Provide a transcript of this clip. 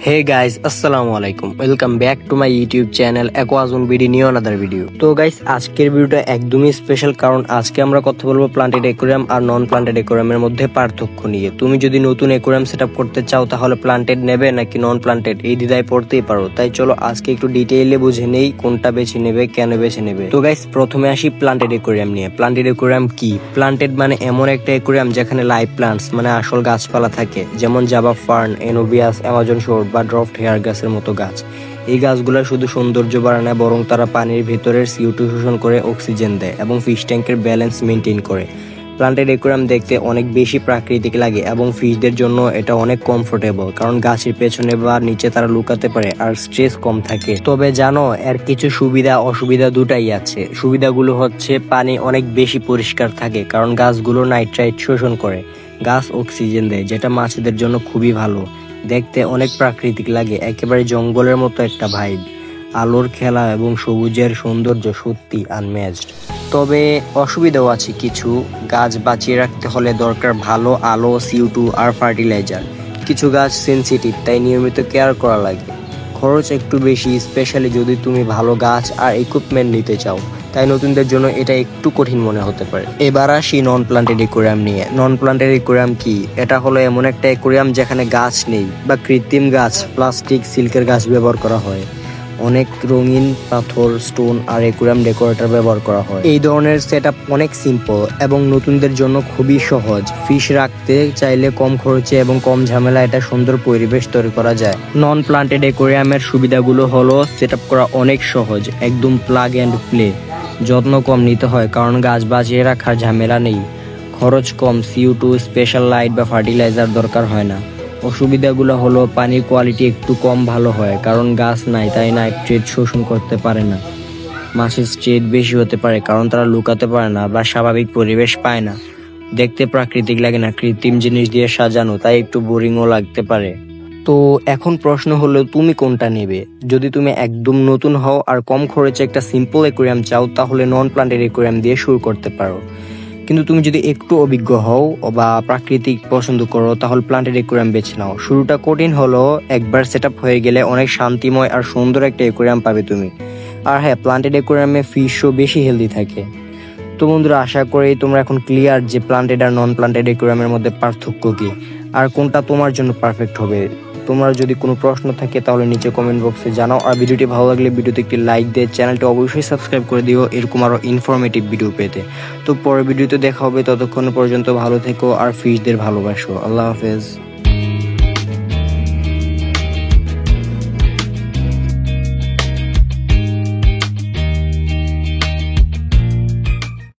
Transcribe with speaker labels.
Speaker 1: Hey guys, Assalamualaikum. Welcome back to my YouTube channel Aquazone BD new another video. তো guys আজকের ভিডিওটা একদমই special কারণ আজকে আমরা কথা বলবো প্লান্টেড অ্যাকোয়ারিয়াম আর নন প্লান্টেড অ্যাকোয়ারিয়ামের মধ্যে পার্থক্য নিয়ে। তুমি যদি নতুন অ্যাকোয়ারিয়াম সেটআপ করতে চাও তাহলে প্লান্টেড নেবে নাকি নন প্লান্টেড এই দ্বিধায় পড়তেই পারো। তাই চলো আজকে একটু ডিটেইলে বুঝে নেই কোনটা বেছে নেবে, কেন বেছে নেবে। তো গাইস প্রথমে আসি প্লান্টেড অ্যাকোয়ারিয়াম নিয়ে। প্লান্টেড অ্যাকোয়ারিয়াম কি? প্লান্টেড মানে এমন একটা অ্যাকোয়ারিয়াম যেখানে লাইভ প্লান্টস মানে আসল গাছপালা থাকে, যেমন জাভা ফার্ন, এনোবিয়াস, অ্যামাজন শোর্ট বা ড্রফট হেয়ার গাছের মতো গাছ। এই গাছগুলো শুধু সৌন্দর্য বাড়ায় না, বরং তারা পানির ভেতরের CO2 শোষণ করে অক্সিজেন দেয় এবং ফিশ ট্যাঙ্কের ব্যালেন্স মেনটেন করে। প্লান্টেড অ্যাকোয়ারিয়াম দেখতে অনেক বেশি প্রাকৃতিক লাগে এবং ফিশদের জন্য এটা অনেক কমফোর্টেবল, কারণ গাছের পেছনে বা নিচে তারা লুকাতে পারে আর স্ট্রেস কম থাকে। তবে জানো এর কিছু সুবিধা অসুবিধা দুটাই আছে। সুবিধাগুলো হচ্ছে পানি অনেক বেশি পরিষ্কার থাকে, কারণ গাছগুলো নাইট্রাইট শোষণ করে, গাছ অক্সিজেন দেয়, যেটা মাছেদের জন্য খুবই ভালো। দেখতে অনেক প্রাকৃতিক লাগে, একেবারে জঙ্গলের মতো একটা ভাইব। আলোর খেলা এবং সবুজের সৌন্দর্য সত্যি আনম্যাচড। তবে অসুবিধাও আছে কিছু। গাছ বাঁচিয়ে রাখতে হলে দরকার ভালো আলো, CO2 আর ফার্টিলাইজার। কিছু গাছ সেনসিটিভ, তাই নিয়মিত কেয়ার করা লাগে। খরচ একটু বেশি, স্পেশালি যদি তুমি ভালো গাছ আর ইকুইপমেন্ট নিতে চাও, তাই নতুনদের জন্য এটা একটু কঠিন মনে হতে পারে। এবার আসি নন প্লান্টেড অ্যাকোয়ারিয়াম নিয়ে। নন প্লান্টেড অ্যাকোয়ারিয়াম কি? এটা হলো এমন একটা অ্যাকোয়ারিয়াম যেখানে গাছ নেই বা কৃত্রিম গাছ, প্লাস্টিক, সিল্কের গাছ ব্যবহার করা হয়। অনেক রঙিন পাথর, স্টোন আর অ্যাকোয়ারিয়াম ডেকোরেটর ব্যবহার করা হয়। এই ধরনের সেটআপ অনেক সিম্পল এবং নতুনদের জন্য খুবই সহজ। ফিশ রাখতে চাইলে কম খরচে এবং কম ঝামেলা এটা সুন্দর পরিবেশ তৈরি করা যায়। নন প্লান্টেড অ্যাকোয়ারিয়ামের সুবিধাগুলো হলো সেটআপ করা অনেক সহজ, একদম প্লাগ এন্ড প্লে। যত্ন কম নিতে হয় কারণ গাছ বাঁচিয়ে রাখার ঝামেলা নেই। খরচ কম, CO2, স্পেশাল লাইট বা ফার্টিলাইজার দরকার হয় না। অসুবিধাগুলো হলো পানির কোয়ালিটি একটু কম ভালো হয়, কারণ গাছ নাই তাই নাইট্রেট শোষণ করতে পারে না। মাছের স্ট্রেস বেশি হতে পারে কারণ তারা লুকাতে পারে না বা স্বাভাবিক পরিবেশ পায় না। দেখতে প্রাকৃতিক লাগে না, কৃত্রিম জিনিস দিয়ে সাজানো, তাই একটু বোরিংও লাগতে পারে। তো এখন প্রশ্ন হলো তুমি কোনটা নেবে? যদি তুমি একদম নতুন হও আর কম খরচে একটা সিম্পল অ্যাকোয়ারিয়াম চাও তাহলে নন প্লান্টেড অ্যাকোয়ারিয়াম দিয়ে শুরু করতে পারো। কিন্তু তুমি যদি একটু অভিজ্ঞ হও বা প্রাকৃতিক পছন্দ করো তাহলে প্লান্টেড অ্যাকোয়ারিয়াম বেছে নাও। শুরুটা কঠিন হলো, একবার সেটআপ হয়ে গেলে অনেক শান্তিময় আর সুন্দর একটা অ্যাকোয়ারিয়াম পাবে তুমি। আর হ্যাঁ, প্লান্টেড অ্যাকোয়ারিয়ামে ফিশও বেশি হেলদি থাকে। তো বন্ধুরা, আশা করি তোমরা এখন ক্লিয়ার যে প্লান্টেড আর নন প্লান্টেড অ্যাকোয়ারিয়ামের মধ্যে পার্থক্য কি আর কোনটা তোমার জন্য পারফেক্ট হবে। তোমার যদি কোনো প্রশ্ন থাকে তাহলে নিচে কমেন্ট বক্সে জানাও। আর ভিডিওটি ভালো লাগলে ভিডিওতে একটি লাইক দিয়ে চ্যানেলটি অবশ্যই সাবস্ক্রাইব করে দিও এরকম আরও ইনফরমেটিভ ভিডিও পেতে। তো পরের ভিডিওতে দেখা হবে, ততক্ষণ পর্যন্ত ভালো থেকো আর ফিশদের ভালোবাসো। আল্লাহ হাফেজ।